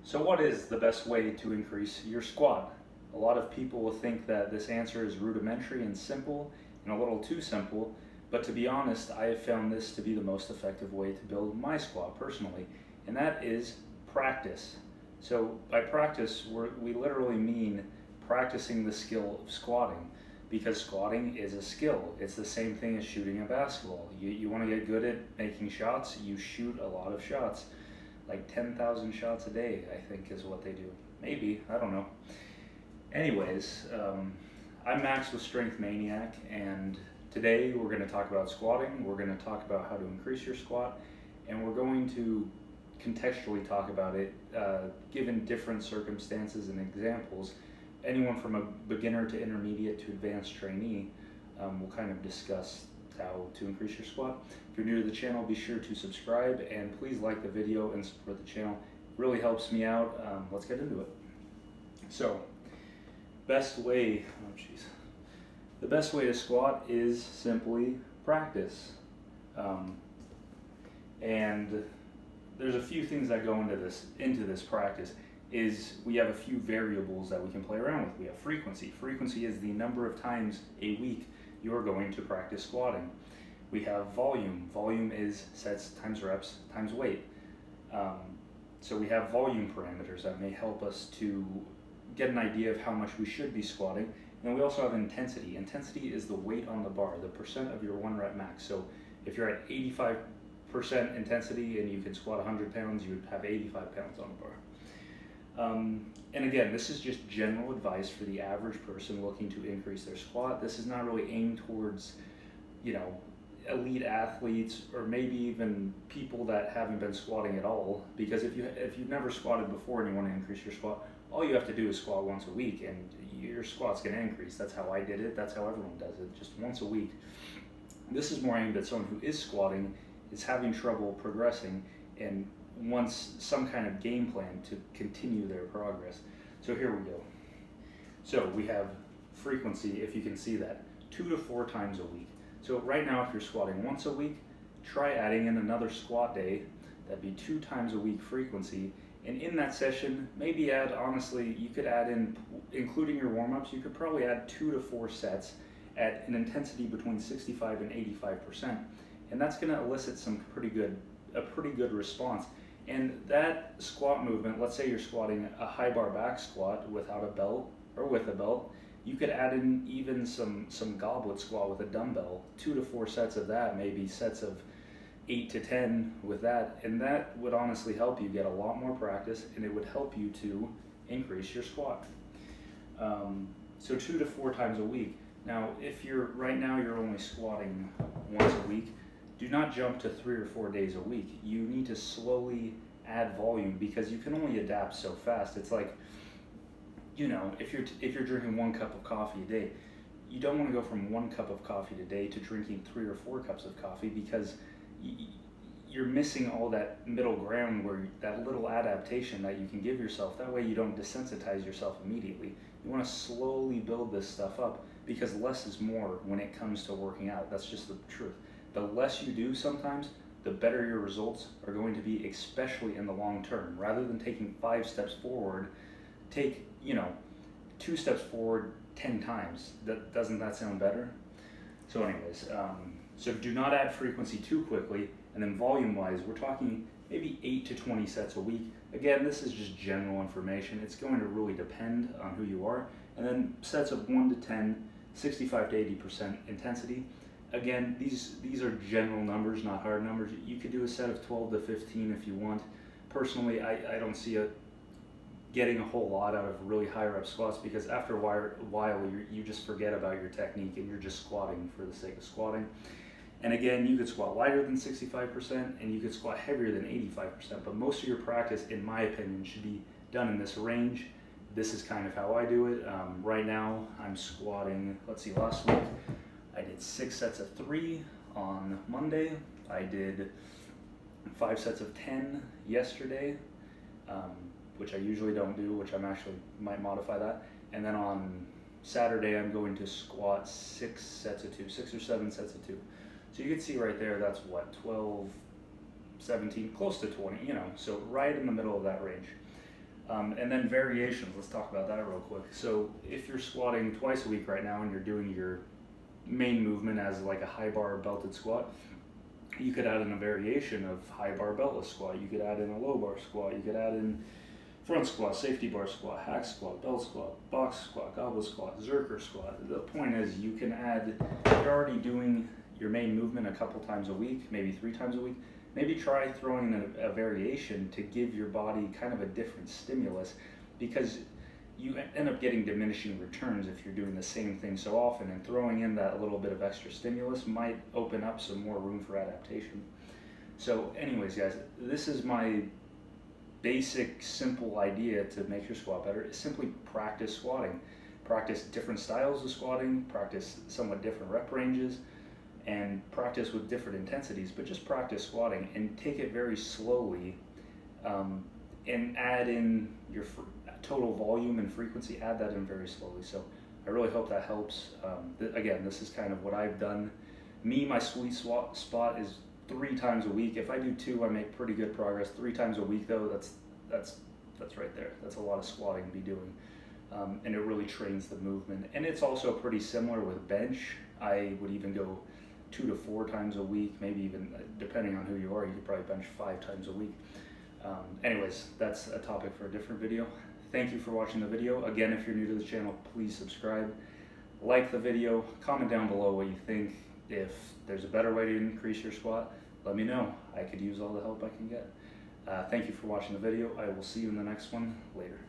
So what is the best way to increase your squat? A lot of people will think that this answer is rudimentary and simple and a little too simple, but to be honest, I have found this to be the most effective way to build my squat personally, and that is practice. So by practice, we literally mean practicing the skill of squatting, because squatting is a skill. It's the same thing as shooting a basketball. You want to get good at making shots, you shoot a lot of shots. Like 10,000 shots a day, I think is what they do. Maybe, I don't know. Anyways, I'm Max with Strength Maniac, and today we're going to talk about squatting. We're going to talk about how to increase your squat, and we're going to contextually talk about it given different circumstances and examples. Anyone from a beginner to intermediate to advanced trainee will kind of discuss how to increase your squat. If you're new to the channel, be sure to subscribe and please like the video and support the channel. It really helps me out. Let's get into it. So, the best way to squat is simply practice. And there's a few things that go into this practice. We have a few variables that we can play around with. We have frequency. Frequency is the number of times a week you're going to practice squatting. We have volume. Volume is sets times reps times weight. So we have volume parameters that may help us to get an idea of how much we should be squatting. And then we also have intensity. Intensity is the weight on the bar, the percent of your 1 rep max. So if you're at 85% intensity and you can squat 100 pounds, you would have 85 pounds on the bar. And again, this is just general advice for the average person looking to increase their squat. This is not really aimed towards, elite athletes or maybe even people that haven't been squatting at all. Because if you've never squatted before and you want to increase your squat, all you have to do is squat once a week and your squat's going to increase. That's how I did it. That's how everyone does it, just once a week. This is more aimed at someone who is squatting, is having trouble progressing, and wants some kind of game plan to continue their progress. So here we go. So we have frequency, if you can see that, 2 to 4 times a week. So right now, if you're squatting once a week, try adding in another squat day. That'd be 2 times a week frequency. And in that session, maybe honestly, you could add in, including your warm-ups, you could probably add 2 to 4 sets at an intensity between 65 and 85%. And that's gonna elicit a pretty good response. And that squat movement, let's say you're squatting a high bar back squat without a belt or with a belt, you could add in even some goblet squat with a dumbbell, 2 to 4 sets of that, maybe sets of 8 to 10 with that, and that would honestly help you get a lot more practice, and it would help you to increase your squat. So 2 to 4 times a week. Now, if right now you're only squatting once a week, do not jump to 3 or 4 days a week. You need to slowly add volume because you can only adapt so fast. It's like, if you're drinking 1 cup of coffee a day, you don't want to go from 1 cup of coffee a day to drinking 3 or 4 cups of coffee because you're missing all that middle ground where that little adaptation that you can give yourself. That way you don't desensitize yourself immediately. You want to slowly build this stuff up because less is more when it comes to working out. That's just the truth. The less you do sometimes, the better your results are going to be, especially in the long term. Rather than taking 5 steps forward, take 2 steps forward 10 times. Doesn't that sound better? So anyways, so do not add frequency too quickly, and then volume-wise, we're talking maybe 8 to 20 sets a week. Again, this is just general information. It's going to really depend on who you are. And then sets of 1 to 10, 65 to 80% intensity. Again, these are general numbers, not hard numbers. You could do a set of 12 to 15 if you want. Personally, I don't see getting a whole lot out of really high rep squats because after a while you just forget about your technique and you're just squatting for the sake of squatting. And again, you could squat lighter than 65% and you could squat heavier than 85%, but most of your practice, in my opinion, should be done in this range. This is kind of how I do it. Right now, I'm squatting, last week, I did 6 sets of 3 on Monday. I did 5 sets of 10 yesterday, which I usually don't do, which I'm actually might modify that. And then on Saturday, I'm going to squat 6 sets of 2, 6 or 7 sets of 2. So you can see right there, that's what, 12, 17, close to 20, so right in the middle of that range. And then variations, let's talk about that real quick. So if you're squatting twice a week right now and you're doing your main movement as like a high bar belted squat, you could add in a variation of high bar beltless squat. You could add in a low bar squat. You could add in front squat, safety bar squat, hack squat, belt squat, box squat, goblet squat, zerker squat. The point is you can add, if you're already doing your main movement a couple times a week, maybe 3 times a week, maybe try throwing in a variation to give your body kind of a different stimulus, because you end up getting diminishing returns if you're doing the same thing so often, and throwing in that little bit of extra stimulus might open up some more room for adaptation. So anyways guys, this is my basic simple idea to make your squat better, is simply practice squatting. Practice different styles of squatting, practice somewhat different rep ranges, and practice with different intensities, but just practice squatting and take it very slowly, and add in your total volume and frequency, add that in very slowly. So I really hope that helps. Again, this is kind of what I've done. My sweet spot is 3 times a week. If I do 2, I make pretty good progress. 3 times a week though, that's right there. That's a lot of squatting to be doing. And it really trains the movement. And it's also pretty similar with bench. I would even go 2 to 4 times a week, maybe even, depending on who you are, you could probably bench 5 times a week. Anyways, that's a topic for a different video. Thank you for watching the video. Again, if you're new to the channel, please subscribe, like the video, comment down below what you think. If there's a better way to increase your squat, let me know. I could use all the help I can get. Thank you for watching the video. I will see you in the next one later.